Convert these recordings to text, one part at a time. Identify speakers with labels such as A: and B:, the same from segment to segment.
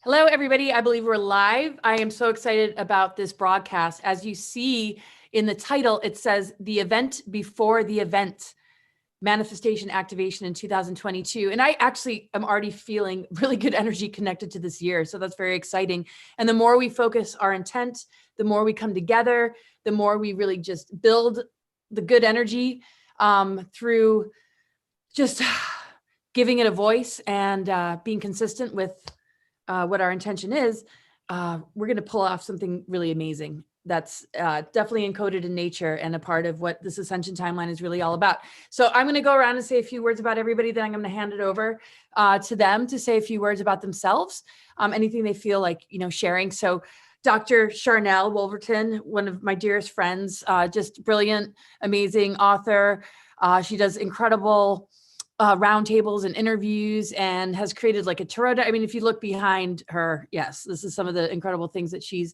A: Hello, everybody. I believe we're live. I am so excited about this broadcast. As you see in the title, it says the event before the event, manifestation activation in 2022. And I actually am already feeling really good energy connected to this year. So that's very exciting. And the more we focus our intent, the more we come together, the more we really just build the good energy through just giving it a voice and being consistent with what our intention is, we're going to pull off something really amazing. That's definitely encoded in nature and a part of what this ascension timeline is really all about. So I'm going to go around and say a few words about everybody. Then I'm going to hand it over to them to say a few words about themselves, anything they feel like, sharing. So Dr. Sharna Wolverton, one of my dearest friends, just brilliant, amazing author. She does incredible roundtables and interviews and has created like a tarot. I mean, if you look behind her, yes, this is some of the incredible things that she's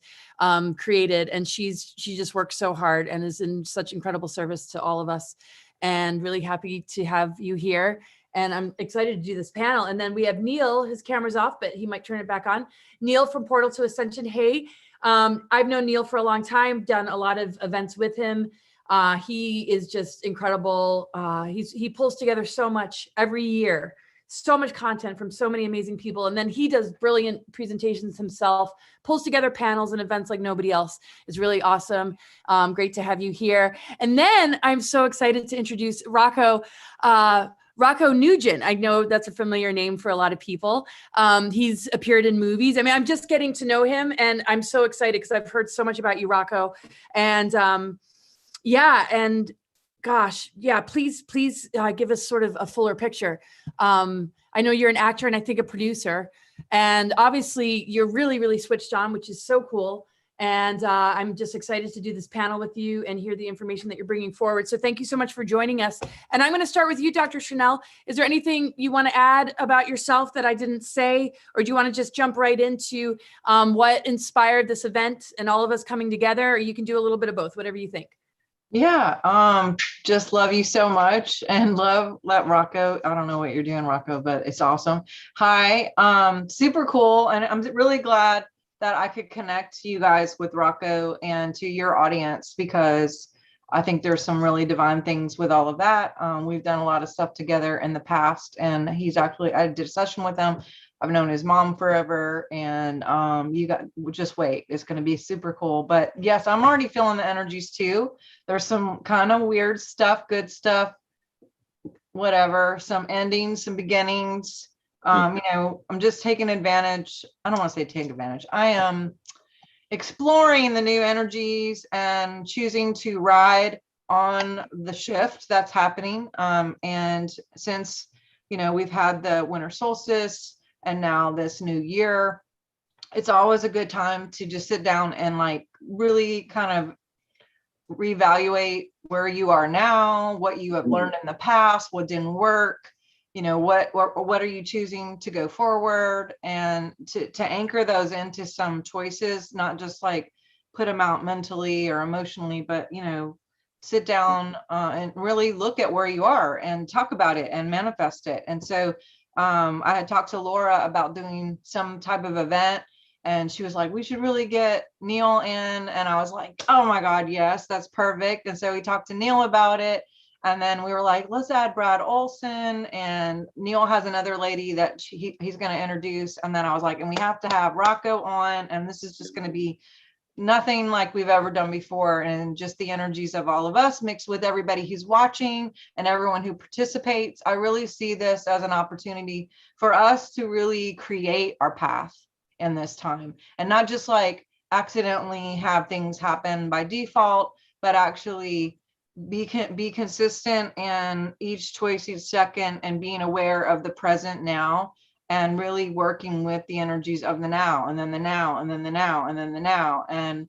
A: created. And she just works so hard and is in such incredible service to all of us, and really happy to have you here. And I'm excited to do this panel. And then we have Neil, his camera's off, but he might turn it back on. Neil from Portal to Ascension. Hey, I've known Neil for a long time, done a lot of events with him. He is just incredible. He pulls together so much every year, so much content from so many amazing people. And then he does brilliant presentations himself, pulls together panels and events like nobody else. Is really awesome. Great to have you here. And then I'm so excited to introduce Rachael Nugent. I know that's a familiar name for a lot of people. He's appeared in movies. I mean, I'm just getting to know him, and I'm so excited because I've heard so much about you, Rachael. And yeah. And gosh, yeah, please give us sort of a fuller picture. I know you're an actor and I think a producer, and obviously you're really, really switched on, which is so cool. And I'm just excited to do this panel with you and hear the information that you're bringing forward. So thank you so much for joining us. And I'm going to start with you, Dr. Chanel. Is there anything you want to add about yourself that I didn't say, or do you want to just jump right into what inspired this event and all of us coming together? Or you can do a little bit of both, whatever you think.
B: Yeah, just love you so much and love Rachael. I don't know what you're doing, Rachael, but it's awesome. Hi, super cool. And I'm really glad that I could connect you guys with Rachael and to your audience, because I think there's some really divine things with all of that. We've done a lot of stuff together in the past, and I did a session with him. I've known his mom forever, and just wait, it's going to be super cool. But yes, I'm already feeling the energies too. There's some kind of weird stuff, good stuff, whatever, some endings, some beginnings. I'm just taking advantage. I don't want to say take advantage. I am exploring the new energies and choosing to ride on the shift that's happening. And since, we've had the winter solstice, and now this new year, it's always a good time to just sit down and like really kind of reevaluate where you are now, what you have learned in the past, what didn't work, what are you choosing to go forward, and to anchor those into some choices, not just like put them out mentally or emotionally, but sit down and really look at where you are and talk about it and manifest it. And so I had talked to Laura about doing some type of event, and she was like, we should really get Neil in. And I was like, oh my God, yes, that's perfect. And so we talked to Neil about it. And then we were like, let's add Brad Olson, and Neil has another lady that he's going to introduce. And then I was like, and we have to have Rachael on, and this is just going to be nothing like we've ever done before, and just the energies of all of us mixed with everybody who's watching and everyone who participates. I really see this as an opportunity for us to really create our path in this time, and not just like accidentally have things happen by default, but actually be consistent in each choice, each second, and being aware of the present now, and really working with the energies of the now, and then the now, and then the now, and then the now. And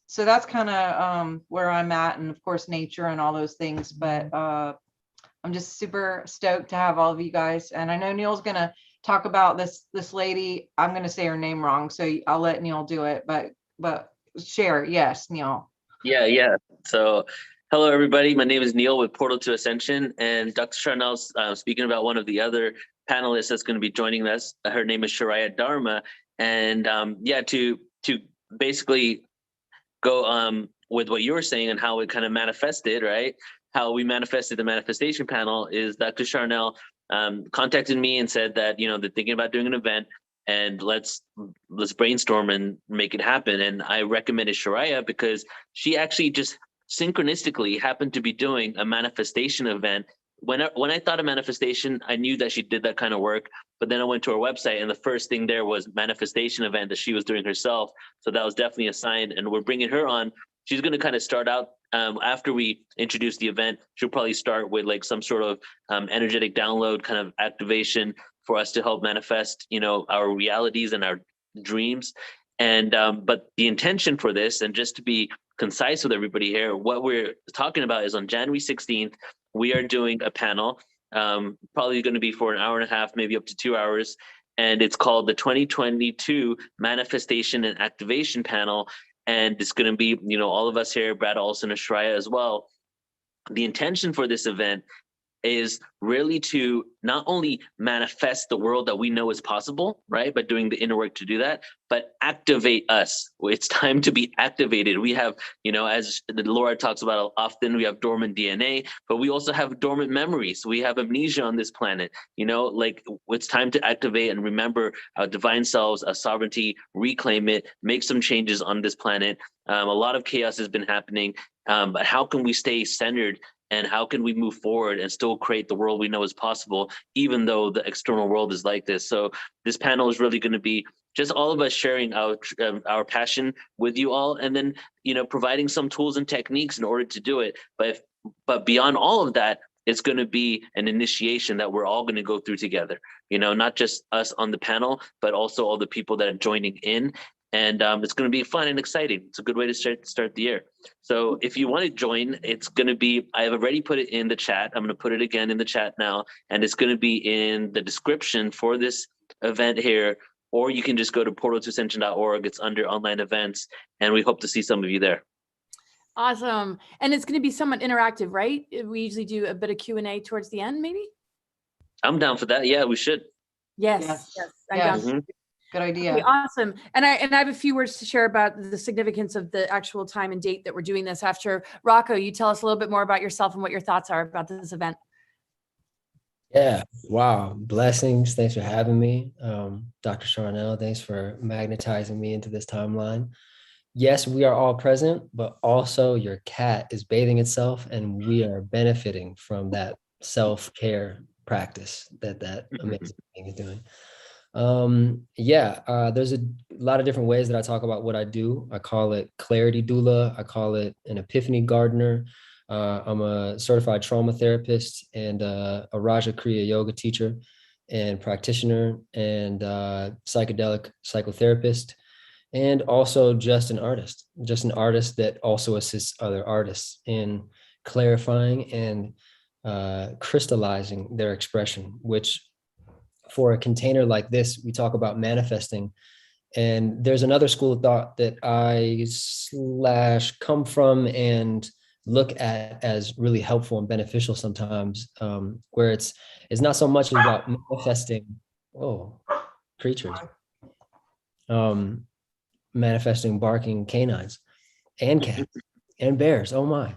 B: so that's kind of where I'm at, and of course nature and all those things. But I'm just super stoked to have all of you guys. And I know Neil's gonna talk about this lady. I'm gonna say her name wrong, so I'll let Neil do it. But share, yes, Neil.
C: Yeah. So hello, everybody. My name is Neil with Portal to Ascension, and Dr. Charnel's speaking about one of the other panelist that's going to be joining us. Her name is 𝗟𝘂𝗲𝗏, and to basically go with what you were saying and how it kind of manifested, right? How we manifested the manifestation panel is Dr. Sharna contacted me and said that, you know, they're thinking about doing an event and let's brainstorm and make it happen. And I recommended 𝗟𝘂𝗲 because she actually just synchronistically happened to be doing a manifestation event. When I thought of manifestation, I knew that she did that kind of work, but then I went to her website and the first thing there was manifestation event that she was doing herself. So that was definitely a sign, and we're bringing her on. She's going to kind of start out after we introduce the event. She'll probably start with like some sort of energetic download kind of activation for us to help manifest, you know, our realities and our dreams. And but the intention for this, and just to be concise with everybody here, what we're talking about is on January 16th, we are doing a panel, probably going to be for an hour and a half, maybe up to 2 hours. And it's called the 2022 Manifestation and Activation Panel. And it's going to be, you know, all of us here, Brad Olson and 𝗟𝘂𝗲 as well. The intention for this event is really to not only manifest the world that we know is possible, right, by doing the inner work to do that, but activate us. It's time to be activated. We have, you know, as the Lord talks about often, we have dormant DNA, but we also have dormant memories. We have amnesia on this planet, you know, like it's time to activate and remember our divine selves, our sovereignty, reclaim it, make some changes on this planet. A lot of chaos has been happening, but how can we stay centered? And how can we move forward and still create the world we know is possible, even though the external world is like this? So this panel is really going to be just all of us sharing our passion with you all, and then, you know, providing some tools and techniques in order to do it. But beyond all of that, it's going to be an initiation that we're all going to go through together. You know, not just us on the panel, but also all the people that are joining in. And it's going to be fun and exciting. It's a good way to start the year. So if you want to join, it's going to be, I have already put it in the chat. I'm going to put it again in the chat now. And it's going to be in the description for this event here. Or you can just go to portal2ascension.org. It's under online events. And we hope to see some of you there.
A: Awesome. And it's going to be somewhat interactive, right? We usually do a bit of Q&A towards the end, maybe?
C: I'm down for that. Yeah, we should.
A: Yes. I'm down.
B: Mm-hmm. Good idea.
A: Okay, awesome. And I have a few words to share about the significance of the actual time and date that we're doing this. After Rachael, you tell us a little bit more about yourself and what your thoughts are about this event.
D: Yeah. Wow. Blessings. Thanks for having me. Dr. Sharna, thanks for magnetizing me into this timeline. Yes, we are all present, but also your cat is bathing itself and we are benefiting from that self-care practice that amazing thing is doing. There's a lot of different ways that I talk about what I do. I call it clarity doula. I call it an epiphany gardener. I'm a certified trauma therapist and a Raja Kriya yoga teacher and practitioner and psychedelic psychotherapist, and also just an artist that also assists other artists in clarifying and crystallizing their expression, which for a container like this, we talk about manifesting. And there's another school of thought that I come from and look at as really helpful and beneficial sometimes, where it's not so much about manifesting, creatures, manifesting barking canines and cats and bears. Oh my.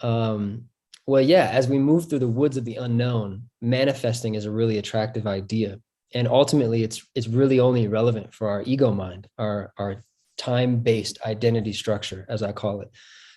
D: As we move through the woods of the unknown, manifesting is a really attractive idea. And ultimately, it's really only relevant for our ego mind, our time-based identity structure, as I call it.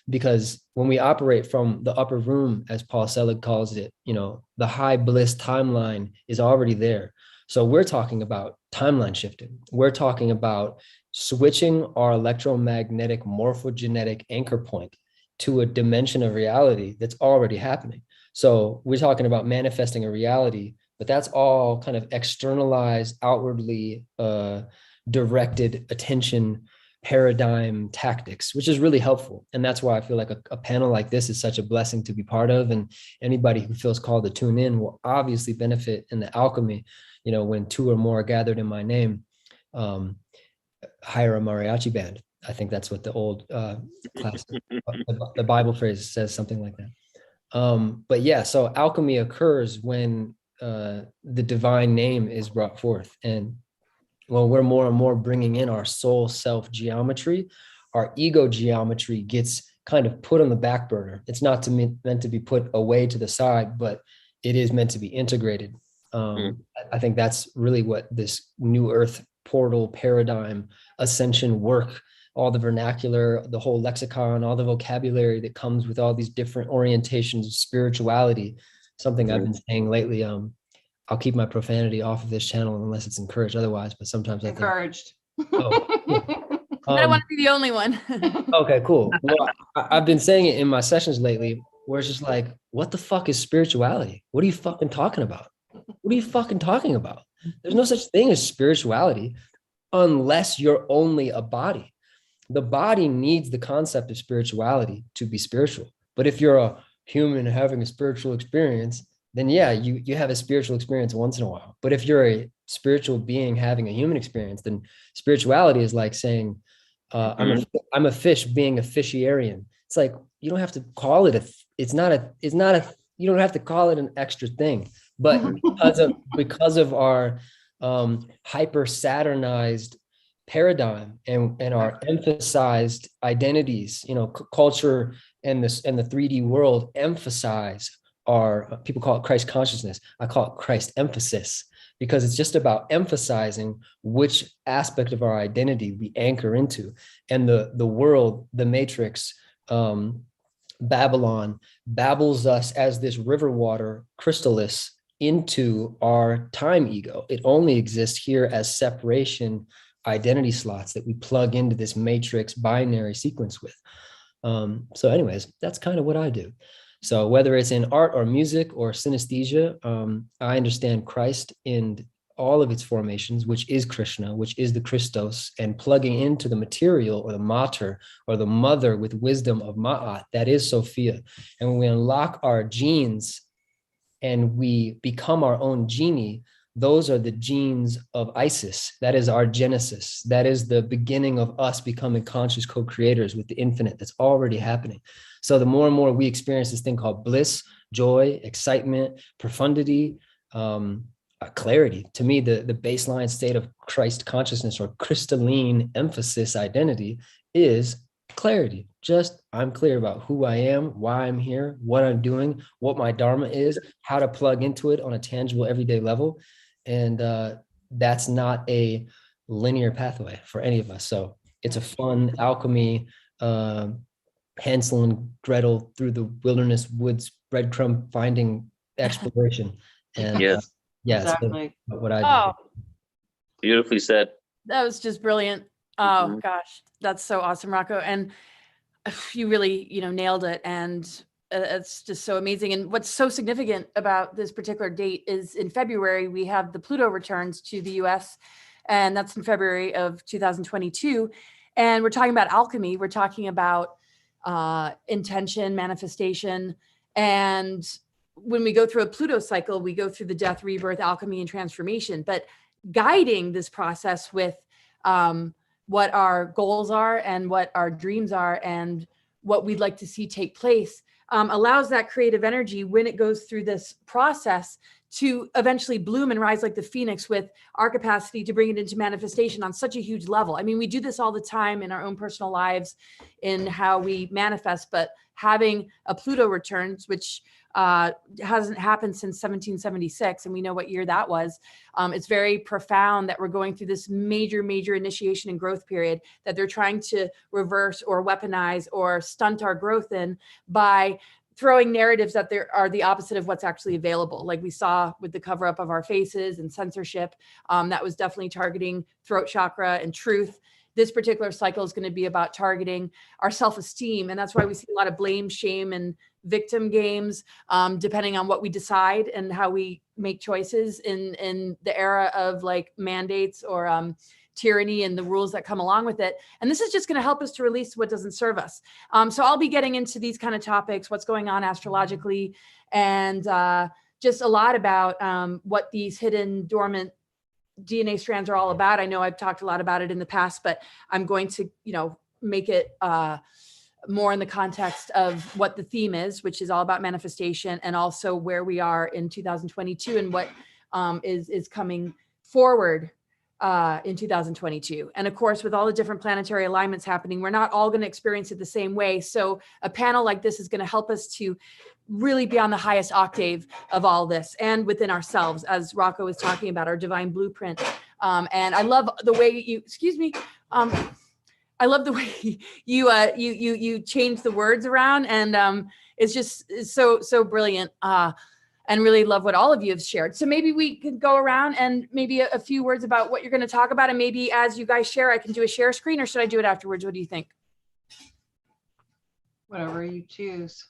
D: Because when we operate from the upper room, as Paul Selig calls it, you know, the high bliss timeline is already there. So we're talking about timeline shifting. We're talking about switching our electromagnetic morphogenetic anchor point to a dimension of reality that's already happening. So we're talking about manifesting a reality, but that's all kind of externalized, outwardly directed attention paradigm tactics, which is really helpful. And that's why I feel like a panel like this is such a blessing to be part of. And anybody who feels called to tune in will obviously benefit in the alchemy. You know, when two or more are gathered in my name, hire a mariachi band. I think that's what the old classic, the Bible phrase says, something like that. So alchemy occurs when the divine name is brought forth. And when we're more and more bringing in our soul self geometry, our ego geometry gets kind of put on the back burner. It's not meant to be put away to the side, but it is meant to be integrated. I think that's really what this new earth portal paradigm ascension work, all the vernacular, the whole lexicon, all the vocabulary that comes with all these different orientations of spirituality, something I've been saying lately. I'll keep my profanity off of this channel unless it's encouraged otherwise, but sometimes
B: Encouraged.
A: I don't want to be the only one.
D: Okay, cool. Well, I've been saying it in my sessions lately, where it's just like, what the fuck is spirituality? What are you fucking talking about? What are you fucking talking about? There's no such thing as spirituality unless you're only a body. The body needs the concept of spirituality to be spiritual. But if you're a human having a spiritual experience, then yeah, you have a spiritual experience once in a while. But if you're a spiritual being having a human experience, then spirituality is like saying, I'm a fish being a fishiarian. It's like, you don't have to call it you don't have to call it an extra thing. But because of our hyper Saturnized paradigm and our emphasized identities, culture and the 3D world emphasize people call it Christ consciousness. I call it Christ emphasis, because it's just about emphasizing which aspect of our identity we anchor into. And the world, the matrix, Babylon, babbles us as this river water crystallis into our time ego. It only exists here as separation identity slots that we plug into this matrix binary sequence with. So anyways, that's kind of what I do. So whether it's in art or music or synesthesia, I understand Christ in all of its formations, which is Krishna, which is the Christos, and plugging into the material or the mater or the mother with wisdom of Ma'at, that is Sophia. And when we unlock our genes and we become our own genie, those are the genes of Isis. That is our genesis. That is the beginning of us becoming conscious co-creators with the infinite that's already happening. So the more and more we experience this thing called bliss, joy, excitement, profundity, clarity. To me, the baseline state of Christ consciousness or crystalline emphasis identity is clarity. Just I'm clear about who I am, why I'm here, what I'm doing, what my dharma is, how to plug into it on a tangible everyday level. And that's not a linear pathway for any of us. So it's a fun alchemy, Hansel and Gretel through the wilderness woods, breadcrumb finding exploration. And
C: yes,
B: exactly
D: what I do.
C: Beautifully said.
A: That was just brilliant. Oh gosh, that's so awesome, Rocco. And you really, nailed it. And it's just so amazing. And what's so significant about this particular date is in February, we have the Pluto returns to the US, and that's in February of 2022. And we're talking about alchemy. We're talking about intention, manifestation. And when we go through a Pluto cycle, we go through the death, rebirth, alchemy, and transformation. But guiding this process with what our goals are and what our dreams are and what we'd like to see take place allows that creative energy, when it goes through this process, to eventually bloom and rise like the phoenix, with our capacity to bring it into manifestation on such a huge level. I mean, we do this all the time in our own personal lives in how we manifest, but having a Pluto returns, which hasn't happened since 1776, and we know what year that was. It's very profound that we're going through this major initiation and growth period that they're trying to reverse or weaponize or stunt our growth in by throwing narratives that there are the opposite of what's actually available. Like we saw with the cover up of our faces and censorship, that was definitely targeting throat chakra and truth. This particular cycle is going to be about targeting our self-esteem. And that's why we see a lot of blame, shame, and victim games, depending on what we decide and how we make choices in the era of like mandates or tyranny and the rules that come along with it. And this is just going to help us to release what doesn't serve us. So I'll be getting into these kind of topics, what's going on astrologically, and just a lot about what these hidden, dormant DNA strands are all about. I know I've talked a lot about it in the past, but I'm going to, make it more in the context of what the theme is, which is all about manifestation, and also where we are in 2022 and what is coming forward in 2022. And of course, with all the different planetary alignments happening, we're not all going to experience it the same way. So a panel like this is going to help us to really be on the highest octave of all this and within ourselves, as Rocco was talking about, our divine blueprint. And I love the way you, excuse me, I love the way you change the words around, and it's so brilliant. And really love what all of you have shared. So maybe we could go around and maybe a few words about what you're going to talk about. And maybe as you guys share, I can do a share screen, or should I do it afterwards? What do you think?
B: Whatever you choose.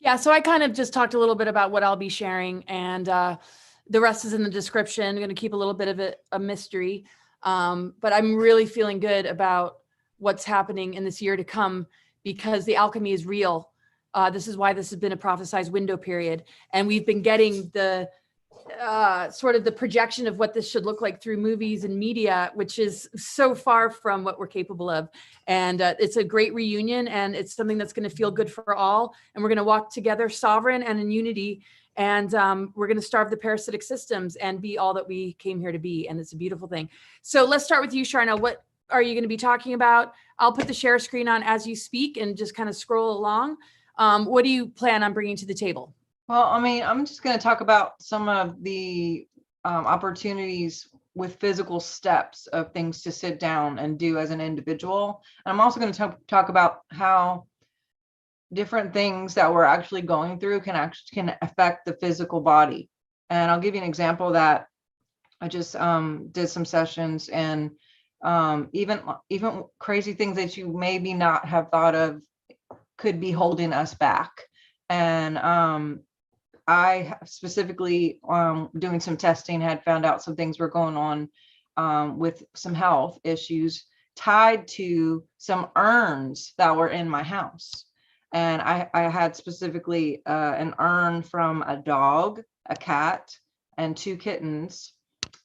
A: Yeah, so I kind of just talked a little bit about what I'll be sharing, and the rest is in the description. I'm going to keep a little bit of it a mystery. But I'm really feeling good about what's happening in this year to come, because the alchemy is real. This is why this has been a prophesized window period. And we've been getting the sort of the projection of what this should look like through movies and media, which is so far from what we're capable of. And it's a great reunion, and it's something that's going to feel good for all. And we're going to walk together sovereign and in unity. And we're going to starve the parasitic systems and be all that we came here to be. And it's a beautiful thing. So let's start with you, Sharna. What are you going to be talking about? I'll put the share screen on as you speak and just kind of scroll along. What do you plan on bringing to the table?
B: Well, I mean, I'm just going to talk about some of the opportunities with physical steps of things to sit down and do as an individual. And I'm also going to talk about how different things that we're actually going through can affect the physical body. And I'll give you an example that I just did some sessions, and even crazy things that you maybe not have thought of could be holding us back. And I specifically doing some testing had found out some things were going on with some health issues tied to some urns that were in my house. And I had specifically an urn from a dog, a cat, and 2 kittens.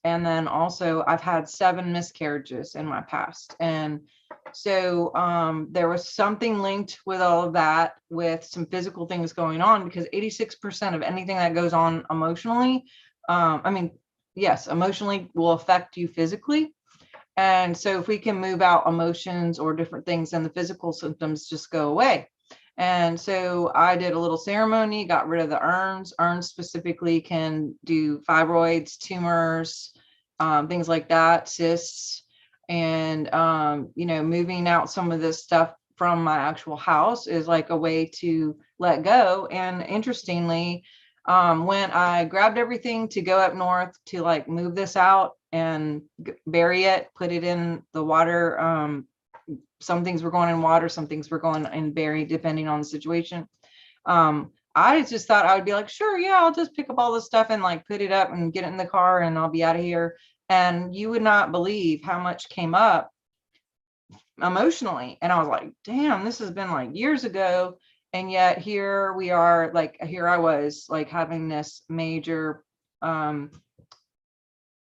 B: And then also I've had 7 miscarriages in my past. And so there was something linked with all of that, with some physical things going on, because 86% of anything that goes on emotionally, emotionally will affect you physically. And so if we can move out emotions or different things, then the physical symptoms just go away. And so I did a little ceremony, got rid of the urns. Urns specifically can do fibroids, tumors, things like that, cysts. And, moving out some of this stuff from my actual house is like a way to let go. And interestingly, when I grabbed everything to go up north to like move this out and bury it, put it in the water, some things were going in water, some things were going in buried, depending on the situation. I just thought I would be like, sure, yeah, I'll just pick up all this stuff and like put it up and get it in the car and I'll be out of here. And you would not believe how much came up emotionally. And I was like, damn, this has been like years ago. And yet here we are, like, here I was like having this major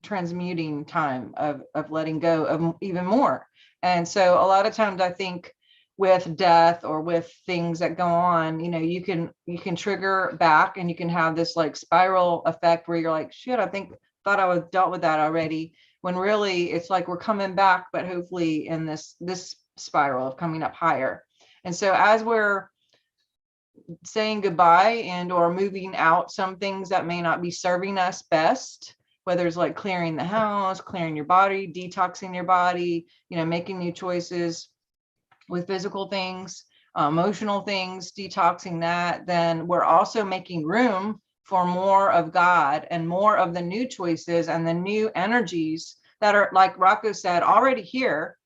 B: transmuting time of letting go of even more. And so a lot of times I think with death or with things that go on, you can trigger back and you can have this like spiral effect where you're like, shit, thought I was dealt with that already, when really it's like we're coming back, but hopefully in this spiral of coming up higher. And so as we're saying goodbye and or moving out some things that may not be serving us best, whether it's like clearing the house, clearing your body, detoxing your body, making new choices with physical things, emotional things, detoxing that, then we're also making room for more of God and more of the new choices and the new energies that are, like Rocco said, already here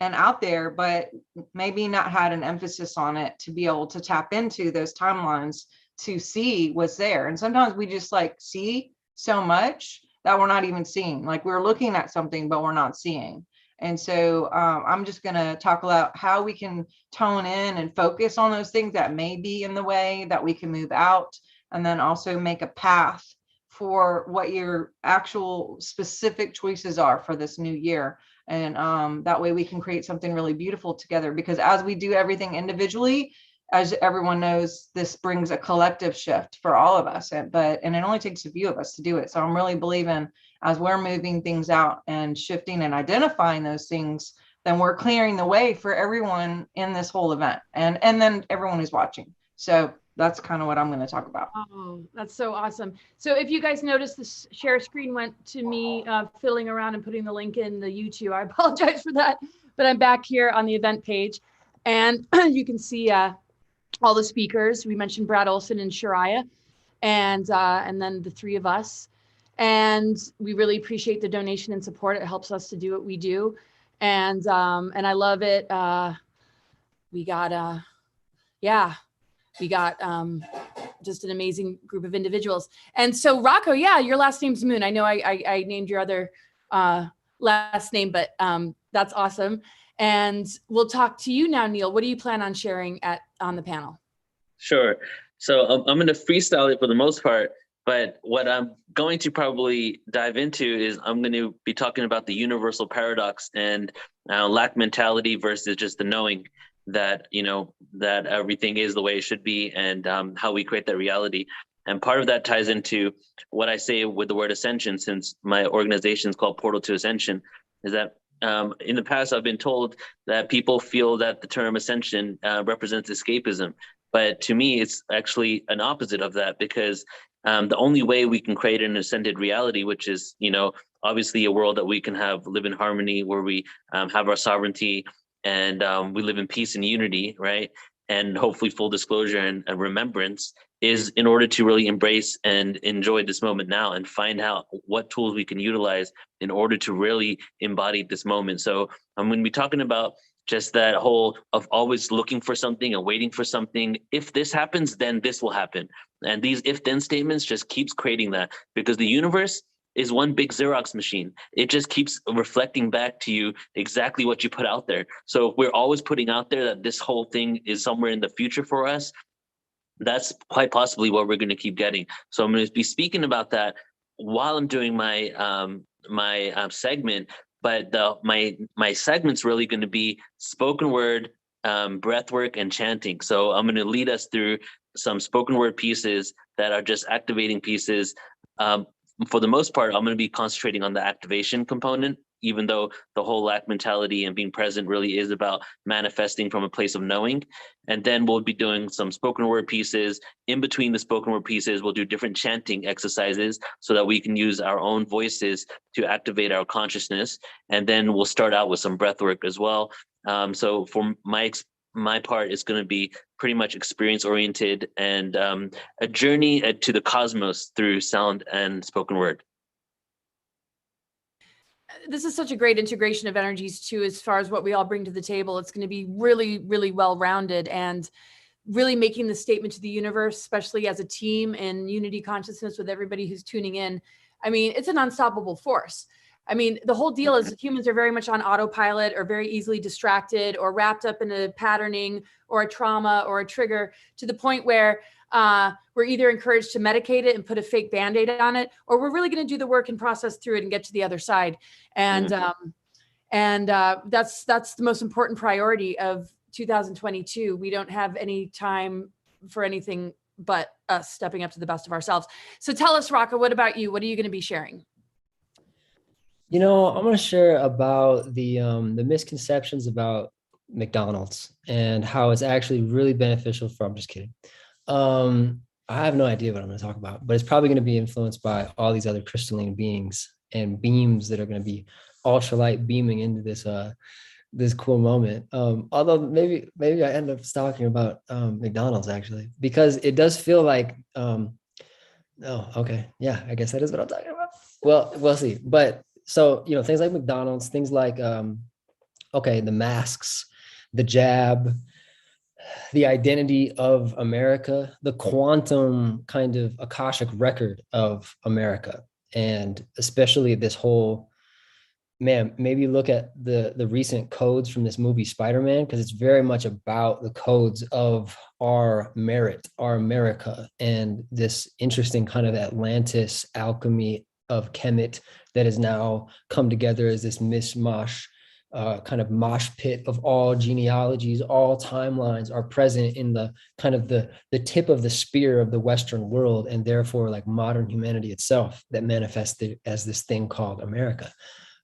B: and out there, but maybe not had an emphasis on it to be able to tap into those timelines to see what's there. And sometimes we just like see so much that we're not even seeing, like we're looking at something, but we're not seeing. And so I'm just going to talk about how we can tone in and focus on those things that may be in the way, that we can move out, and then also make a path for what your actual specific choices are for this new year. And that way we can create something really beautiful together, because as we do everything individually, as everyone knows, this brings a collective shift for all of us, and it only takes a few of us to do it. So I'm really believing, as we're moving things out and shifting and identifying those things, then we're clearing the way for everyone in this whole event, and then everyone who's watching. So that's kind of what I'm going to talk about.
A: Oh, that's so awesome. So if you guys noticed, the share screen went to me fiddling around and putting the link in the YouTube. I apologize for that, but I'm back here on the event page, and you can see all the speakers. We mentioned Brad Olson and Shariah, and then the three of us. And we really appreciate the donation and support. It helps us to do what we do. And I love it. We got just an amazing group of individuals. And so Rocco, yeah, your last name's Moon. I know I named your other last name, but that's awesome. And we'll talk to you now, Neil. What do you plan on sharing on the panel?
C: Sure. So I'm going to freestyle it for the most part, but what I'm going to probably dive into is I'm going to be talking about the universal paradox and lack mentality versus just the knowing that, that everything is the way it should be, and how we create that reality. And part of that ties into what I say with the word ascension, since my organization is called Portal to Ascension, is that in the past, I've been told that people feel that the term ascension represents escapism. But to me, it's actually an opposite of that, because the only way we can create an ascended reality, which is, obviously a world that we can live in harmony, where we have our sovereignty, and we live in peace and unity, right? And hopefully full disclosure and remembrance, is in order to really embrace and enjoy this moment now, and find out what tools we can utilize in order to really embody this moment. So I'm going to be talking about just that whole of always looking for something and waiting for something. If this happens, then this will happen. And these if-then statements just keeps creating that, because the universe is one big Xerox machine. It just keeps reflecting back to you exactly what you put out there. So if we're always putting out there that this whole thing is somewhere in the future for us, that's quite possibly what we're going to keep getting. So I'm going to be speaking about that while I'm doing my segment. But my segment's really going to be spoken word, breath work, and chanting. So I'm going to lead us through some spoken word pieces that are just activating pieces. For the most part, I'm going to be concentrating on the activation component, even though the whole lack mentality and being present really is about manifesting from a place of knowing. And then we'll be doing some spoken word pieces. In between the spoken word pieces, we'll do different chanting exercises so that we can use our own voices to activate our consciousness. And then we'll start out with some breath work as well. So for my part is going to be pretty much experience oriented, and a journey to the cosmos through sound and spoken word.
A: This is such a great integration of energies too, as far as what we all bring to the table. It's going to be really, really well-rounded, and really making the statement to the universe, especially as a team in unity consciousness with everybody who's tuning in. I mean, it's an unstoppable force. I mean, the whole deal is humans are very much on autopilot, or very easily distracted, or wrapped up in a patterning or a trauma or a trigger, to the point where we're either encouraged to medicate it and put a fake Band-Aid on it, or we're really going to do the work and process through it and get to the other side. And that's the most important priority of 2022. We don't have any time for anything but us stepping up to the best of ourselves. So tell us, Rocco, what about you? What are you going to be sharing?
D: I'm going to share about the misconceptions about McDonald's and how it's actually really beneficial for, I'm just kidding. I have no idea what I'm going to talk about, but it's probably going to be influenced by all these other crystalline beings and beams that are going to be ultralight beaming into this cool moment. Although maybe I end up talking about McDonald's, actually, because it does feel like, oh, okay. Yeah, I guess that is what I'm talking about. Well, we'll see. But so, things like McDonald's, things like, the masks, the jab, the identity of America, the quantum kind of Akashic record of America, and especially this whole, maybe look at the recent codes from this movie Spider-Man, because it's very much about the codes of our merit, our America, and this interesting kind of Atlantis alchemy of Kemet that has now come together as this mishmash kind of mosh pit of all genealogies, all timelines are present in the kind of the tip of the spear of the Western world, and therefore like modern humanity itself that manifested as this thing called America,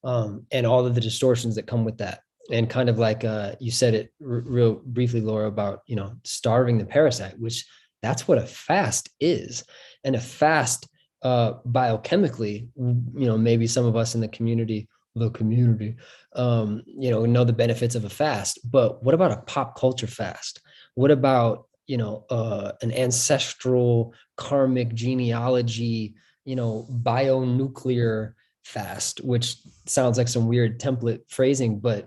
D: and all of the distortions that come with that. And kind of like you said it real briefly, Laura, about, you know, starving the parasite, which that's what a fast is. And a fast biochemically, you know, maybe some of us in the community, you know the benefits of a fast, but what about a pop culture fast? What about, you know, an ancestral karmic genealogy, you know, bionuclear fast, which sounds like some weird template phrasing, but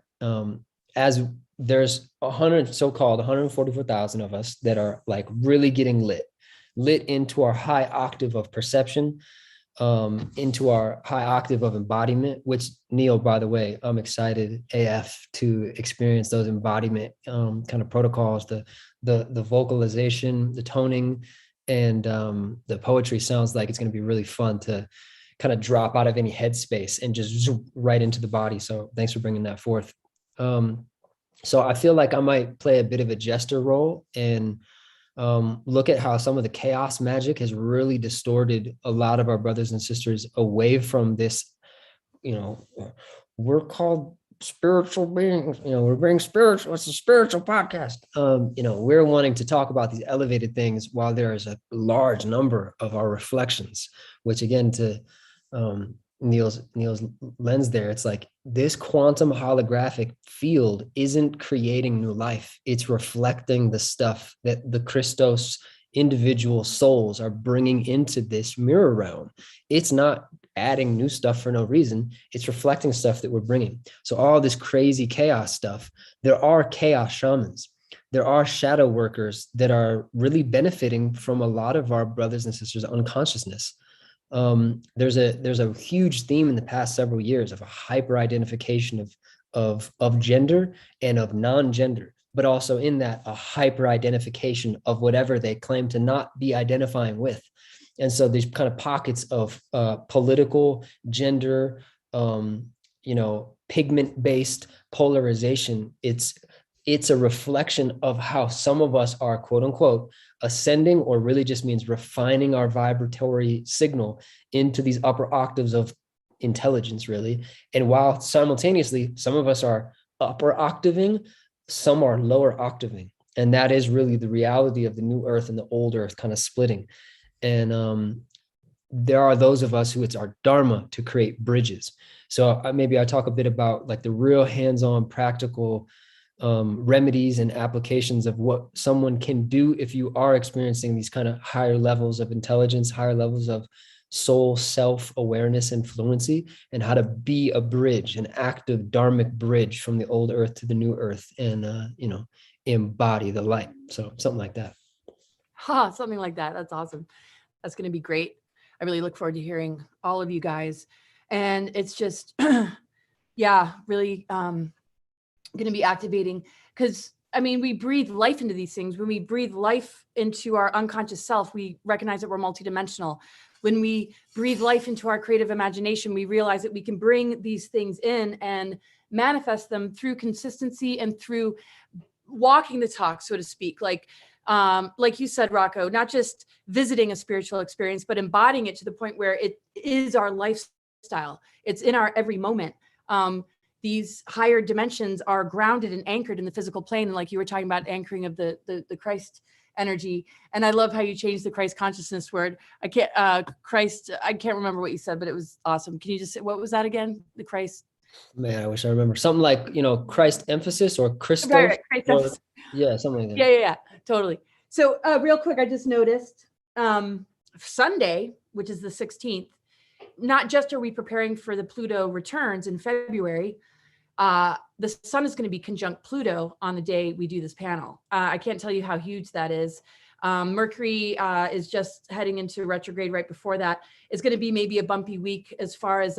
D: as there's so-called 144,000 of us that are like really getting lit into our high octave of perception, into our high octave of embodiment, which Neil, by the way, I'm excited AF to experience those embodiment kind of protocols, the vocalization, the toning, and the poetry sounds like it's going to be really fun to kind of drop out of any headspace and just zoom right into the body. So thanks for bringing that forth. So I feel like I might play a bit of a jester role and look at how some of the chaos magic has really distorted a lot of our brothers and sisters away from this, you know, we're called spiritual beings, you know, we're being spiritual, it's a spiritual podcast. You know, we're wanting to talk about these elevated things while there is a large number of our reflections, which again, to Neil's lens there, it's like this quantum holographic field isn't creating new life. It's reflecting the stuff that the Christos individual souls are bringing into this mirror realm. It's not adding new stuff for no reason. It's reflecting stuff that we're bringing. So all this crazy chaos stuff, there are chaos shamans. There are shadow workers that are really benefiting from a lot of our brothers and sisters' unconsciousness. There's a huge theme in the past several years of a hyper identification of gender and of non-gender, but also in that a hyper identification of whatever they claim to not be identifying with. And so these kind of pockets of political, gender, you know, pigment-based polarization, it's a reflection of how some of us are, quote unquote, ascending, or really just means refining our vibratory signal into these upper octaves of intelligence, really. And while simultaneously, some of us are upper octaving, some are lower octaving. And that is really the reality of the new earth and the old earth kind of splitting. And there are those of us who it's our dharma to create bridges. So maybe I talk a bit about like the real hands-on practical remedies and applications of what someone can do if you are experiencing these kind of higher levels of intelligence, higher levels of soul self-awareness and fluency, and how to be a bridge, an active dharmic bridge from the old earth to the new earth, and you know, embody the light. So something like that.
A: Something like that. That's awesome. That's going to be great. I really look forward to hearing all of you guys. And it's just, yeah, really going to be activating, because I mean, we breathe life into these things. When we breathe life into our unconscious self, we recognize that we're multidimensional. When we breathe life into our creative imagination, we realize that we can bring these things in and manifest them through consistency and through walking the talk, so to speak. Like you said, Rocco, not just visiting a spiritual experience, but embodying it to the point where it is our lifestyle. It's in our every moment. These higher dimensions are grounded and anchored in the physical plane. And like you were talking about, anchoring of the Christ energy. And I love how you changed the Christ consciousness word. I can't remember what you said, but it was awesome. Can you just say, what was that again? The Christ.
D: Man, I wish I remember something like, you know, Christ emphasis or Christos.
A: Right, Christ emphasis.
D: Yeah, something like that.
A: Yeah, totally. So real quick, I just noticed Sunday, which is the 16th, not just are we preparing for the Pluto returns in February, the sun is going to be conjunct Pluto on the day we do this panel. I can't tell you how huge that is, Mercury is just heading into retrograde right before that. It's going to be maybe a bumpy week as far as,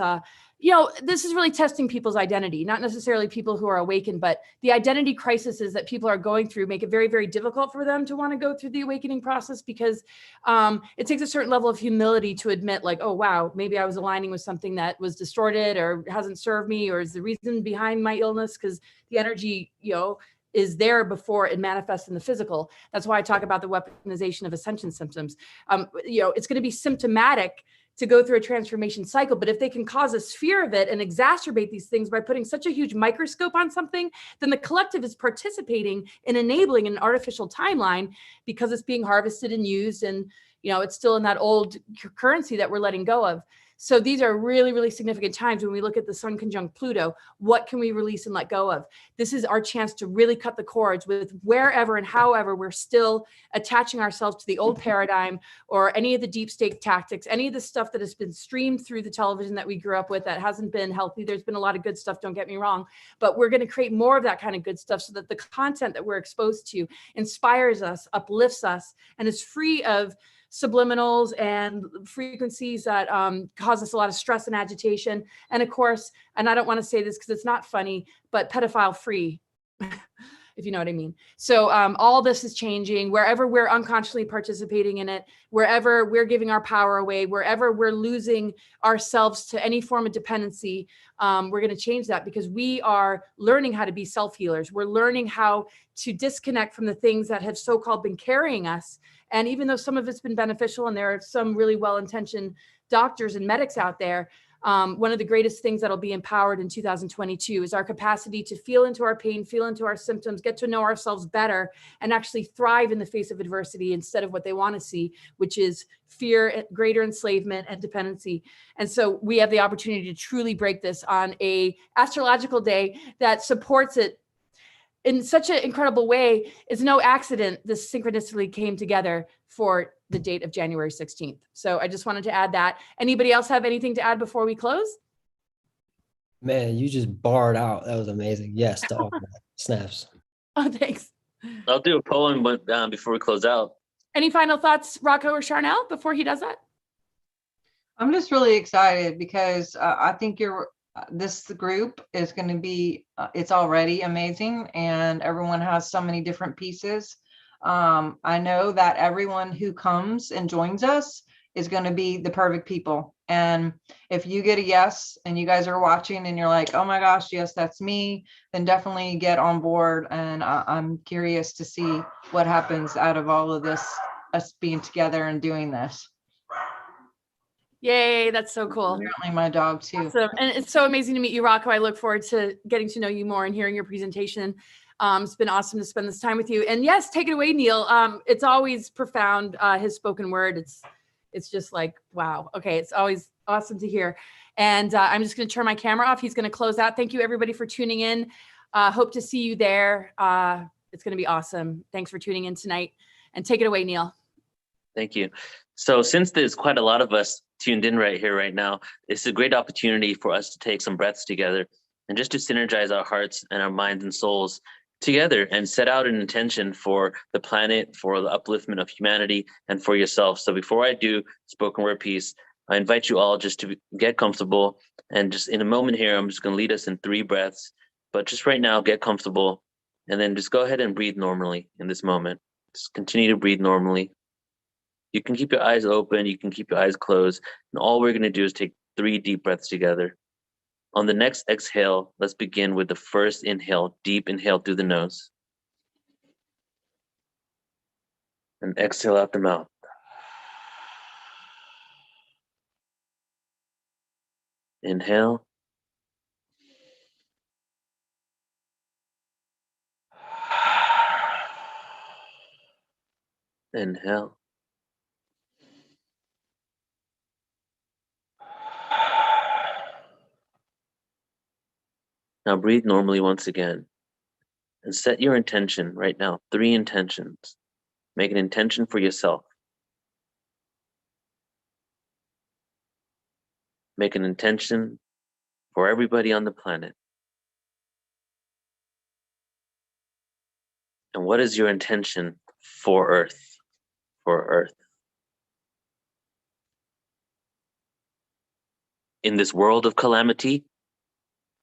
A: this is really testing people's identity, not necessarily people who are awakened, but the identity crises that people are going through make it very, very difficult for them to want to go through the awakening process, because it takes a certain level of humility to admit, like, oh, wow, maybe I was aligning with something that was distorted or hasn't served me, or is the reason behind my illness, because the energy, is there before it manifests in the physical. That's why I talk about the weaponization of ascension symptoms. It's going to be symptomatic to go through a transformation cycle, but if they can cause a sphere of it and exacerbate these things by putting such a huge microscope on something, then the collective is participating in enabling an artificial timeline, because it's being harvested and used, and it's still in that old currency that we're letting go of. So these are really, really significant times when we look at the Sun conjunct Pluto. What can we release and let go of? This is our chance to really cut the cords with wherever and however we're still attaching ourselves to the old paradigm, or any of the deep state tactics, any of the stuff that has been streamed through the television that we grew up with that hasn't been healthy. There's been a lot of good stuff, don't get me wrong, but we're going to create more of that kind of good stuff so that the content that we're exposed to inspires us, uplifts us, and is free of subliminals and frequencies that cause us a lot of stress and agitation. And of course, and I don't want to say this because it's not funny, but pedophile free, if you know what I mean. So all this is changing wherever we're unconsciously participating in it, wherever we're giving our power away, wherever we're losing ourselves to any form of dependency. We're going to change that, because we are learning how to be self-healers. We're learning how to disconnect from the things that have so-called been carrying us. And even though some of it's been beneficial, and there are some really well-intentioned doctors and medics out there, one of the greatest things that'll be empowered in 2022 is our capacity to feel into our pain, feel into our symptoms, get to know ourselves better, and actually thrive in the face of adversity instead of what they want to see, which is fear, greater enslavement, and dependency. And so we have the opportunity to truly break this on a astrological day that supports it in such an incredible way. It's no accident this synchronistically came together for the date of January 16th. So I just wanted to add that. Anybody else have anything to add before we close?
D: Man, you just barred out. That was amazing. Yes, to all of that. Snaps.
A: Oh, thanks.
C: I'll do a poem before we close out.
A: Any final thoughts, Rachael or Sharna, before he does that?
B: I'm just really excited because I think this group is going to be, it's already amazing, and everyone has so many different pieces. I know that everyone who comes and joins us is going to be the perfect people. And if you get a yes and you guys are watching and you're like, oh my gosh, yes, that's me, then definitely get on board. And I'm curious to see what happens out of all of this, us being together and doing this.
A: Yay, that's so cool.
B: Apparently my dog too.
A: So, and it's so amazing to meet you, Rachael. I look forward to getting to know you more and hearing your presentation. It's been awesome to spend this time with you. And yes, take it away, Neil. It's always profound, his spoken word. It's just like, wow. Okay, it's always awesome to hear. And I'm just going to turn my camera off. He's going to close out. Thank you, everybody, for tuning in. Hope to see you there. It's going to be awesome. Thanks for tuning in tonight. And take it away, Neil.
C: Thank you. So since there's quite a lot of us tuned in right here, right now, it's a great opportunity for us to take some breaths together and just to synergize our hearts and our minds and souls together and set out an intention for the planet, for the upliftment of humanity, and for yourself. So before I do spoken word piece, I invite you all just to get comfortable, and just in a moment here, I'm just going to lead us in 3 breaths, but just right now, get comfortable, and then just go ahead and breathe normally in this moment. Just continue to breathe normally. You can keep your eyes open, you can keep your eyes closed, and all we're going to do is take 3 deep breaths together. On the next exhale, let's begin with the first inhale, deep inhale through the nose. And exhale out the mouth. Inhale. Inhale. Now breathe normally once again, and set your intention right now. 3 intentions. Make an intention for yourself. Make an intention for everybody on the planet. And what is your intention for Earth? for Earth. In this world of calamity,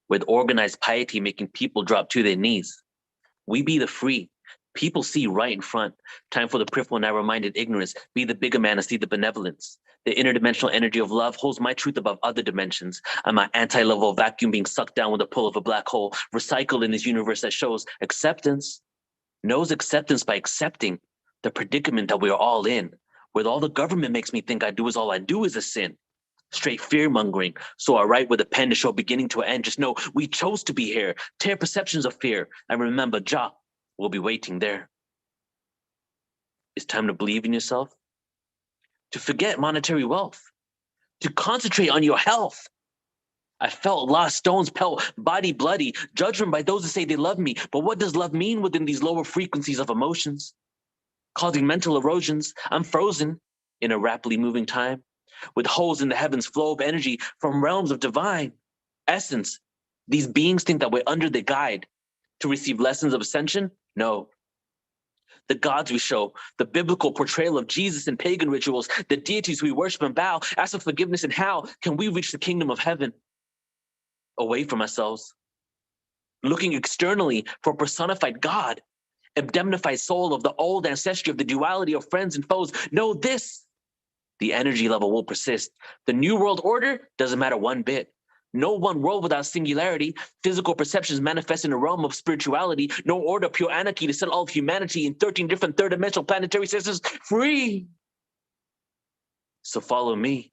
C: with organized piety making people drop to their knees, we be the free. People see right in front. Time for the peripheral narrow-minded ignorance. Be the bigger man and see the benevolence. The interdimensional energy of love holds my truth above other dimensions. I'm an anti-level vacuum being sucked down with the pull of a black hole, recycled in this universe that shows acceptance. Knows acceptance by accepting the predicament that we're all in. With all the government makes me think I do is all I do is a sin. Straight fear-mongering. So I write with a pen to show beginning to end. Just know we chose to be here. Tear perceptions of fear. And remember, Jah will be waiting there. It's time to believe in yourself. To forget monetary wealth. To concentrate on your health. I felt lost stones pelt, body bloody, judgment by those who say they love me. But what does love mean within these lower frequencies of emotions? Causing mental erosions. I'm frozen in a rapidly moving time. With holes in the heavens, flow of energy from realms of divine essence. These beings think that we're under their guide to receive lessons of ascension? No. The gods we show, the biblical portrayal of Jesus in pagan rituals, the deities we worship and bow, ask for forgiveness, and how can we reach the kingdom of heaven? Away from ourselves, looking externally for personified God, indemnified soul of the old ancestry of the duality of friends and foes. Know this. The energy level will persist. The new world order doesn't matter one bit. No one world without singularity. Physical perceptions manifest in a realm of spirituality. No order, pure anarchy to set all of humanity in 13 different third-dimensional planetary systems free. So follow me,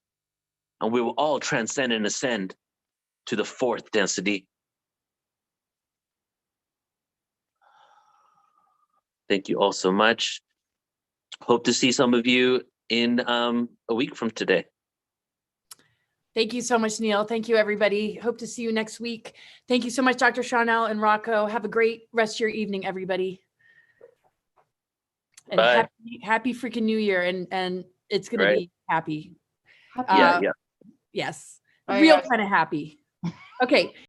C: and we will all transcend and ascend to the fourth density. Thank you all so much. Hope to see some of you in a week from today.
A: Thank you so much, Neil. Thank you, everybody. Hope to see you next week. Thank you so much, Dr. Sharna and Rachael. Have a great rest of your evening, everybody. And
C: Bye.
A: happy freaking New Year. And it's going to be happy.
C: Yeah.
A: Yes.
B: Bye,
A: Real
B: guys.
A: kind of happy. Okay.